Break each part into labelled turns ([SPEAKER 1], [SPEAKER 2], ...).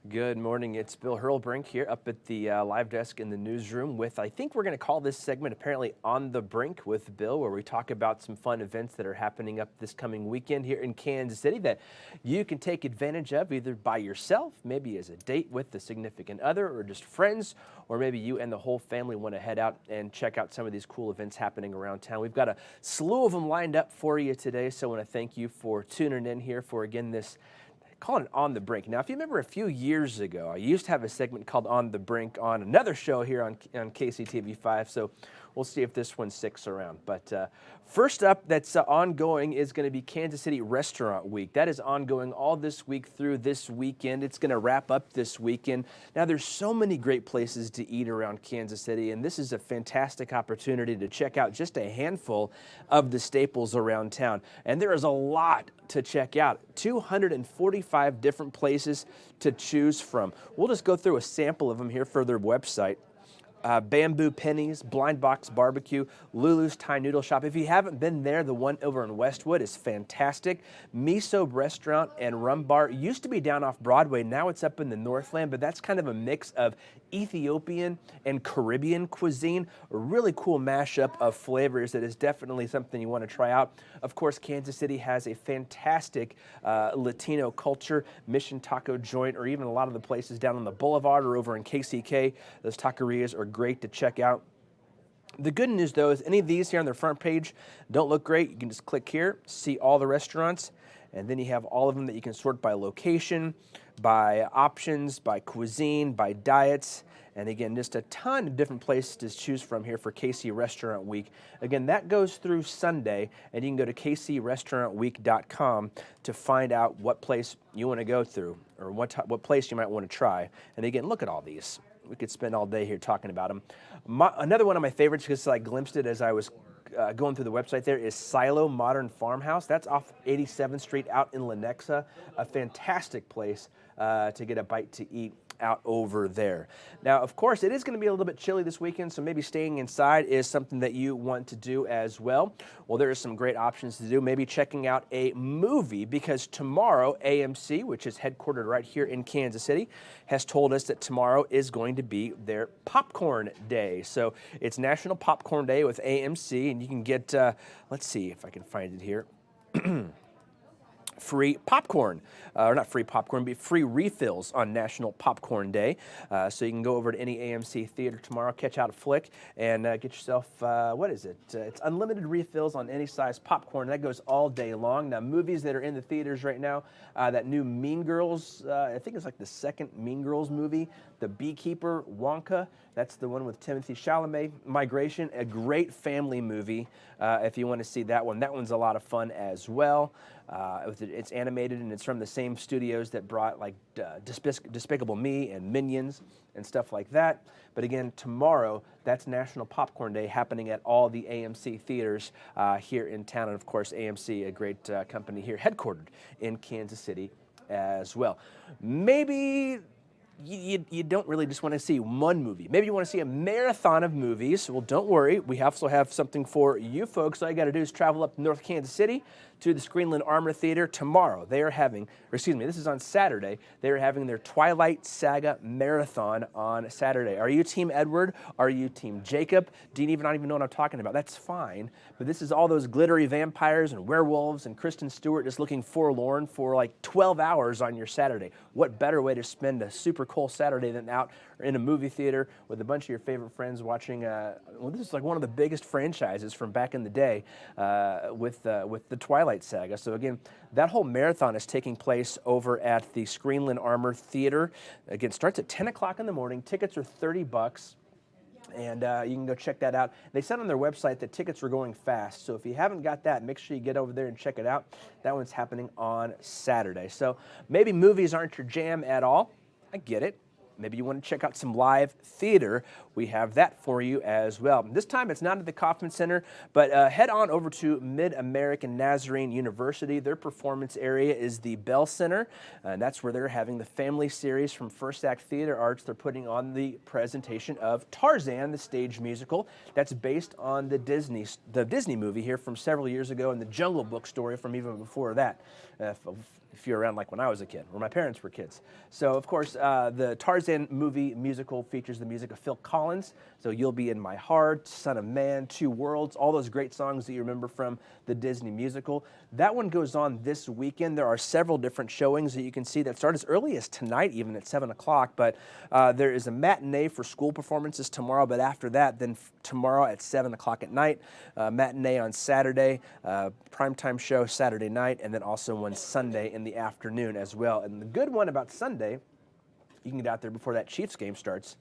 [SPEAKER 1] Good morning. It's Bill Hurrelbrink here up at the live desk in the newsroom with, I think we're going to call this segment apparently On the Brink with Bill, where we talk about some fun events that are happening up this coming weekend here in Kansas City that you can take advantage of either by yourself, maybe as a date with a significant other, or just friends, or maybe you and the whole family want to head out and check out some of these cool events happening around town. We've got a slew of them lined up for you today, so I want to thank you for tuning in here for, again, this calling it On the Brink. Now, if you remember a few years ago, I used to have a segment called On the Brink on another show here on KCTV 5, so we'll see if this one sticks around. But first up that's ongoing is going to be Kansas City Restaurant Week. That is ongoing all this week through this weekend. It's going to wrap up this weekend. Now, there's so many great places to eat around Kansas City, and this is a fantastic opportunity to check out just a handful of the staples around town. And there is a lot to check out. 245 different places to choose from. We'll just go through a sample of them here for their website. Bamboo Pennies, Blind Box Barbecue, Lulu's Thai Noodle Shop. If you haven't been there, the one over in Westwood is fantastic. Miso Restaurant and Rum Bar used to be down off Broadway. Now it's up in the Northland, but that's kind of a mix of Ethiopian and Caribbean cuisine. A really cool mashup of flavors that is definitely something you want to try out. Of course, Kansas City has a fantastic Latino culture, Mission Taco Joint, or even a lot of the places down on the Boulevard or over in KCK. Those taquerias are great to check out. The good news, though, is any of these here on their front page don't look great. You can just click here, see all the restaurants, and then you have all of them that you can sort by location, by options, by cuisine, by diets, and again, just a ton of different places to choose from here for KC Restaurant Week. Again, that goes through Sunday, and you can go to kcrestaurantweek.com to find out what place you want to go through or what place you might want to try. And again, look at all these. We could spend all day here talking about them. Another one of my favorites, because I glimpsed it as I was going through the website there, is Silo Modern Farmhouse. That's off 87th Street out in Lenexa. A fantastic place to get a bite to eat out over there. Now, of course, it is going to be a little bit chilly this weekend, so maybe staying inside is something that you want to do as well. Well, there are some great options to do. Maybe checking out a movie, because tomorrow, AMC, which is headquartered right here in Kansas City, has told us that tomorrow is going to be their popcorn day. So it's National Popcorn Day with AMC, and you can get, let's see if I can find it here. Free popcorn, or not free popcorn, but free refills on National Popcorn Day. So you can go over to any AMC theater tomorrow, catch out a flick, and get yourself, what is it? It's unlimited refills on any size popcorn. That goes all day long. Now, movies that are in the theaters right now, that new Mean Girls, I think it's like the second Mean Girls movie, The Beekeeper, Wonka. That's the one with Timothée Chalamet. Migration, a great family movie if you want to see that one. That one's a lot of fun as well. It's animated, and it's from the same studios that brought like Despicable Me and Minions and stuff like that. But again, tomorrow, that's National Popcorn Day happening at all the AMC theaters here in town. And of course, AMC, a great company here, headquartered in Kansas City as well. Maybe you don't really just want to see one movie. Maybe you want to see a marathon of movies. Well, don't worry. We also have something for you folks. All you got to do is travel up to North Kansas City to the Screenland Armour Theater tomorrow. They are having, or excuse me, this is on Saturday. They are having their Twilight Saga Marathon on Saturday. Are you Team Edward? Are you Team Jacob? Do you not even know what I'm talking about? That's fine. But this is all those glittery vampires and werewolves and Kristen Stewart just looking forlorn for like 12 hours on your Saturday. What better way to spend a super cold Saturday than out in a movie theater with a bunch of your favorite friends watching, well, this is like one of the biggest franchises from back in the day with the Twilight Saga. So again, that whole marathon is taking place over at the Screenland Armour Theater. Again, starts at 10 o'clock in the morning. Tickets are $30. And you can go check that out. They said on their website that tickets were going fast. So if you haven't got that, make sure you get over there and check it out. That one's happening on Saturday. So maybe movies aren't your jam at all. I get it. Maybe you want to check out some live theater. We have that for you as well. This time it's not at the Kauffman Center, but head on over to Mid-American Nazarene University. Their performance area is the Bell Center, and that's where they're having the family series from First Act Theater Arts. They're putting on the presentation of Tarzan, the stage musical. That's based on the Disney movie here from several years ago and the Jungle Book story from even before that. if you're around like when I was a kid, or my parents were kids. So, of course, the Tarzan movie musical features the music of Phil Collins. So You'll Be in My Heart, Son of Man, Two Worlds, all those great songs that you remember from the Disney musical. That one goes on this weekend. There are several different showings that you can see that start as early as tonight, even at 7 o'clock. But there is a matinee for school performances tomorrow, but after that, then tomorrow at 7 o'clock at night, matinee on Saturday, primetime show Saturday night, and then also one Sunday in the afternoon as well. And the good one about Sunday, you can get out there before that Chiefs game starts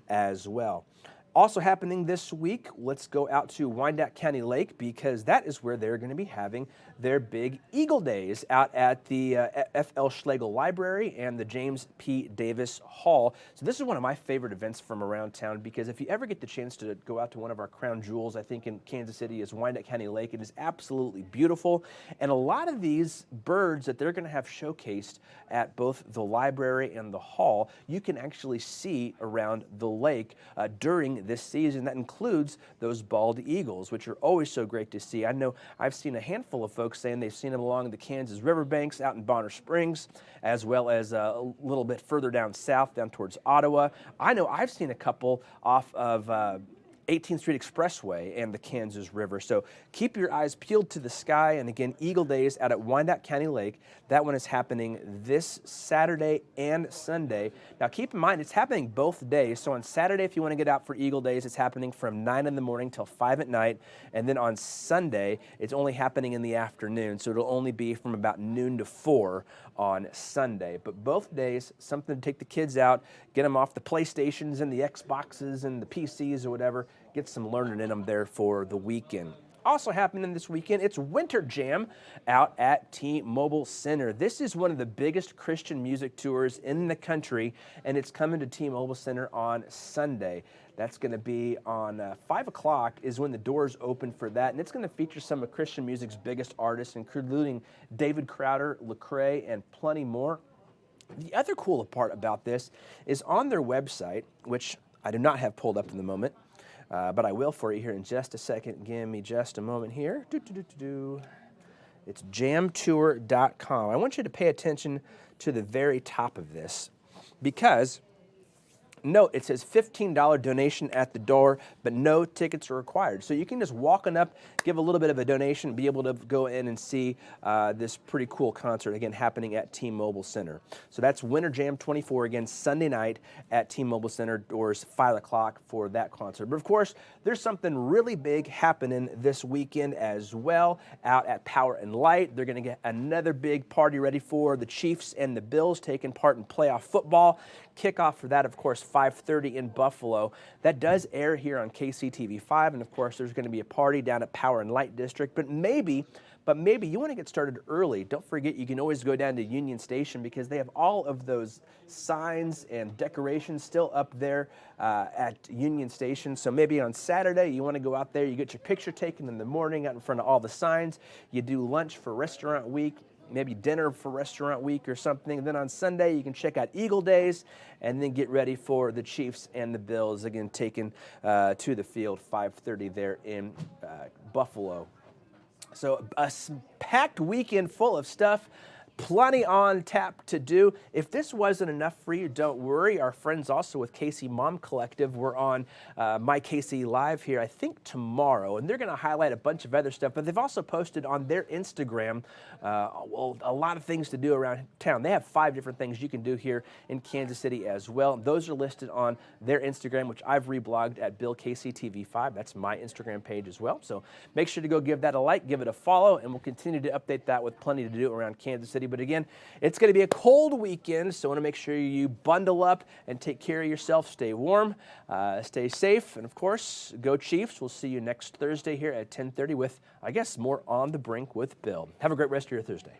[SPEAKER 1] as well. Also happening this week, let's go out to Wyandotte County Lake, because that is where they're going to be having their big Eagle Days out at the F.L. Schlegel Library and the James P. Davis Hall. So this is one of my favorite events from around town, because if you ever get the chance to go out to one of our crown jewels, I think in Kansas City is Wyandotte County Lake. It is absolutely beautiful. And a lot of these birds that they're going to have showcased at both the library and the hall, you can actually see around the lake during this season. That includes those bald eagles, which are always so great to see. I know I've seen a handful of folks saying they've seen them along the Kansas riverbanks out in Bonner Springs, as well as a little bit further down south, down towards Ottawa. I know I've seen a couple off of 18th Street Expressway and the Kansas River. So keep your eyes peeled to the sky. And again, Eagle Days out at Wyandotte County Lake. That one is happening this Saturday and Sunday. Now keep in mind, it's happening both days. So on Saturday, if you want to get out for Eagle Days, it's happening from 9 in the morning till 5 at night. And then on Sunday, it's only happening in the afternoon. So it'll only be from about noon to 4 on Sunday. But both days, something to take the kids out, get them off the PlayStations and the Xboxes and the PCs or whatever, get some learning in them there for the weekend. Also happening this weekend, it's Winter Jam out at T-Mobile Center. This is one of the biggest Christian music tours in the country, and it's coming to T-Mobile Center on Sunday. That's going to be on 5 o'clock is when the doors open for that, and it's going to feature some of Christian music's biggest artists, including David Crowder, Lecrae, and plenty more. The other cool part about this is on their website, which I do not have pulled up in the moment, but I will for you here in just a second. Give me just a moment here. It's jamtour.com. I want you to pay attention to the very top of this, because note, it says $15 donation at the door, but no tickets are required. So you can just walk on up, give a little bit of a donation, be able to go in and see this pretty cool concert, again, happening at T-Mobile Center. So that's Winter Jam 24, again, Sunday night at T-Mobile Center, doors 5 o'clock for that concert. But of course, there's something really big happening this weekend as well out at Power and Light. They're going to get another big party ready for the Chiefs and the Bills taking part in playoff football. Kickoff for that, of course, 5:30 in Buffalo. That does air here on KCTV 5, and of course, there's going to be a party down at Power and Light District. But maybe you want to get started early. Don't forget, you can always go down to Union Station, because they have all of those signs and decorations still up there at Union Station. So maybe on Saturday, you want to go out there, you get your picture taken in the morning out in front of all the signs. You do lunch for Restaurant Week, maybe dinner for Restaurant Week or something. And then on Sunday, you can check out Eagle Days and then get ready for the Chiefs and the Bills, again, taken to the field, 5:30 there in Buffalo. So a packed weekend full of stuff. Plenty on tap to do. If this wasn't enough for you, don't worry. Our friends also with KC Mom Collective were on My KC Live here, I think tomorrow, and they're going to highlight a bunch of other stuff, but they've also posted on their Instagram a lot of things to do around town. They have 5 different things you can do here in Kansas City as well. Those are listed on their Instagram, which I've reblogged at Bill KCTV 5. That's my Instagram page as well. So make sure to go give that a like, give it a follow, and we'll continue to update that with plenty to do around Kansas City. But again, it's going to be a cold weekend, so I want to make sure you bundle up and take care of yourself. Stay warm, stay safe, and of course, go Chiefs. We'll see you next Thursday here at 10:30 with, I guess, more On the Brink with Bill. Have a great rest of your Thursday.